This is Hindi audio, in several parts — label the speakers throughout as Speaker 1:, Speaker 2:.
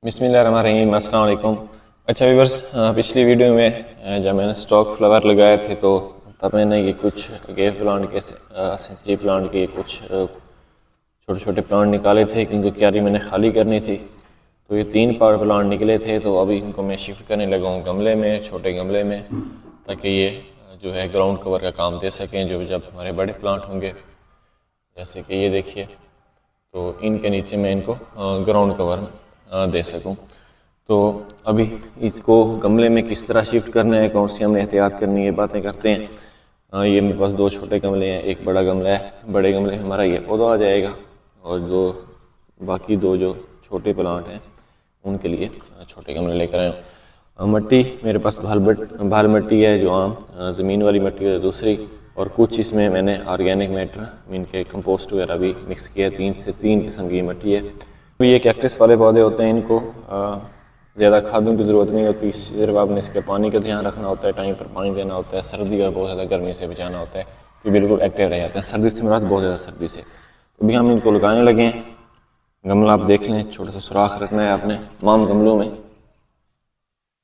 Speaker 1: बिस्मिल्लाहिर्रहमानिर्रहीम, अस्सलाम वालेकुम। अच्छा व्यूअर्स, पिछली वीडियो में जब मैंने स्टॉक फ्लावर लगाए थे तो तब मैंने ये कुछ गेव प्लांट के सेंचुरी प्लांट के कुछ छोटे छोटे प्लांट निकाले थे क्योंकि क्यारी मैंने खाली करनी थी। तो ये 3 पार्ट प्लांट निकले थे, तो अभी इनको मैं शिफ्ट करने लगा हूँ गमले में, छोटे गमले में, ताकि ये जो है ग्राउंड कवर का काम दे सकें जब हमारे बड़े प्लांट होंगे। जैसे कि ये देखिए, तो इनके नीचे मैं इनको ग्राउंड कवर दे सकूं। तो अभी इसको गमले में किस तरह शिफ्ट करना है, कौन सी हमें एहतियात करनी है, बातें करते हैं। ये मेरे पास 2 छोटे गमले हैं, एक बड़ा गमला है। बड़े गमले हमारा ये पौधा आ जाएगा और बाकी 2 जो छोटे प्लांट हैं उनके लिए छोटे गमले लेकर आए हूँ। मिट्टी मेरे पास भाल मिट्टी है, जो आम ज़मीन वाली मिट्टी है दूसरी, और कुछ इसमें मैंने ऑर्गेनिक मैटर मीन के कंपोस्ट वगैरह भी मिक्स किया है। 3 से 3 किस्म की मिट्टी है। तो ये कैक्टस वाले पौधे होते हैं, इनको ज़्यादा खादों की ज़रूरत नहीं होती, सिर्फ आपने इसके पानी का ध्यान रखना होता है, टाइम पर पानी देना होता है, सर्दी और बहुत ज़्यादा गर्मी से बचाना होता है कि बिल्कुल एक्टिव रह जाते हैं। सर्दी से मुराद बहुत ज़्यादा सर्दी से। तो अभी हम इनको लगाने लगे हैं। गमला आप देख लें, छोटा सा सुराख रखना है आपने तमाम गमलों में,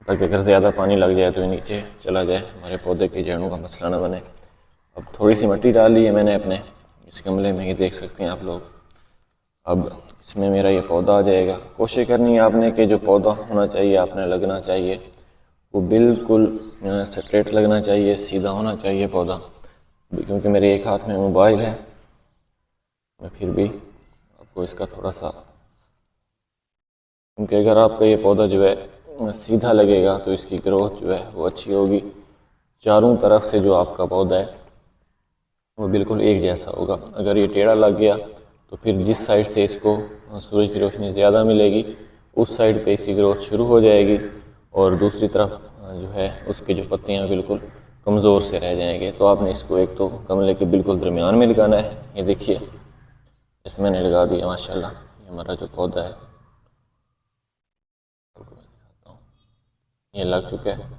Speaker 1: ताकि अगर ज़्यादा पानी लग जाए तो ये नीचे चला जाए, हमारे पौधे की जड़ों का मसला न बने। अब थोड़ी सी मिट्टी डाल ली है मैंने अपने इस गमले में, ये देख सकते हैं आप लोग। अब इसमें मेरा ये पौधा आ जाएगा। कोशिश करनी है आपने कि जो पौधा होना चाहिए, आपने लगना चाहिए, वो बिल्कुल स्ट्रेट लगना चाहिए, सीधा होना चाहिए पौधा। क्योंकि मेरे एक हाथ में मोबाइल है, मैं फिर भी आपको इसका थोड़ा सा, क्योंकि अगर आपका ये पौधा जो है सीधा लगेगा तो इसकी ग्रोथ जो है वो अच्छी होगी। चारों तरफ से जो आपका पौधा है वो बिल्कुल एक जैसा होगा। अगर ये टेढ़ा लग गया तो फिर जिस साइड से इसको सूरज की रोशनी ज़्यादा मिलेगी उस साइड पे इसकी ग्रोथ शुरू हो जाएगी, और दूसरी तरफ जो है उसके जो पत्तियाँ बिल्कुल कमज़ोर से रह जाएंगे। तो आपने इसको एक तो गमले के बिल्कुल दरमियान में लगाना है। ये देखिए, इसमें मैंने लगा दिया माशाल्लाह। ये हमारा जो पौधा है ये लग चुका है,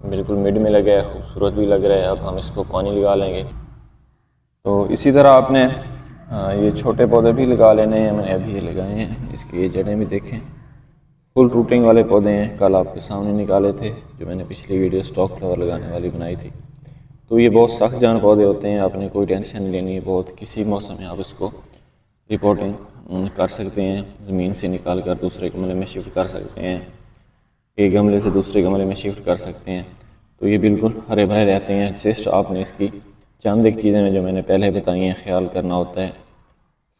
Speaker 1: बिल्कुल मिड में लगा है, खूबसूरत भी लग रहा है। अब हम इसको पानी लगा लेंगे। तो इसी तरह आपने ये छोटे पौधे भी लगा लेने हैं। मैंने अभी ये लगाए हैं, इसकी ये जड़ें भी देखें, फुल रूटिंग वाले पौधे हैं। कल आपके सामने निकाले थे जो मैंने पिछली वीडियो स्टॉक फ्लावर लगाने वाली बनाई थी। तो ये बहुत सख्त जान पौधे होते हैं, आपने कोई टेंशन नहीं लेनी है। बहुत किसी मौसम में आप इसको रिपोर्टिंग कर सकते हैं, ज़मीन से निकाल कर दूसरे गमले में शिफ्ट कर सकते हैं, एक गमले से दूसरे गमले में शिफ्ट कर सकते हैं। तो ये बिल्कुल हरे भरे रहते हैं। जस्ट आपने इसकी चंद एक चीज़ें जो मैंने पहले बताई हैं ख्याल करना होता है।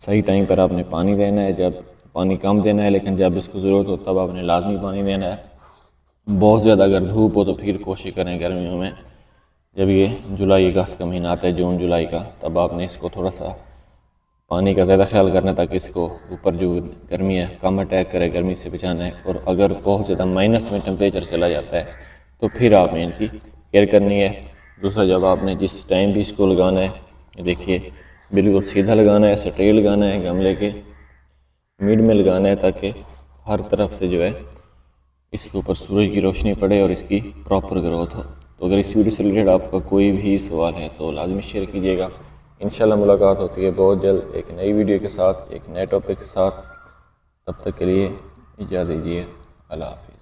Speaker 1: सही टाइम पर आपने पानी देना है, जब पानी कम देना है, लेकिन जब इसको ज़रूरत हो तब आपने लाजमी पानी देना है। बहुत ज़्यादा अगर धूप हो तो फिर कोशिश करें गर्मियों में, जब ये जुलाई अगस्त का महीना आता है, जून जुलाई का, तब आपने इसको थोड़ा सा पानी का ज़्यादा ख्याल करना है, ताकि इसको ऊपर जो गर्मी है कम अटैक करे, गर्मी से बचाना है। और अगर बहुत ज़्यादा माइनस में टेम्परेचर चला जाता है तो फिर आपने इनकी केयर करनी है। दूसरा, जब आपने जिस टाइम भी इसको लगाना है, देखिए बिल्कुल सीधा लगाना है, स्ट्रेट लगाना है, गमले के मिड में लगाना है, ताकि हर तरफ से जो है इसके ऊपर सूरज की रोशनी पड़े और इसकी प्रॉपर ग्रोथ हो। तो अगर इस वीडियो से रिलेटेड आपका कोई भी सवाल है तो लाजमी शेयर कीजिएगा। इंशाल्लाह मुलाकात होती है बहुत जल्द एक नई वीडियो के साथ, एक नए टॉपिक के साथ। तब तक के लिए इजाज़त दीजिए। अल्लाह हाफ़िज़।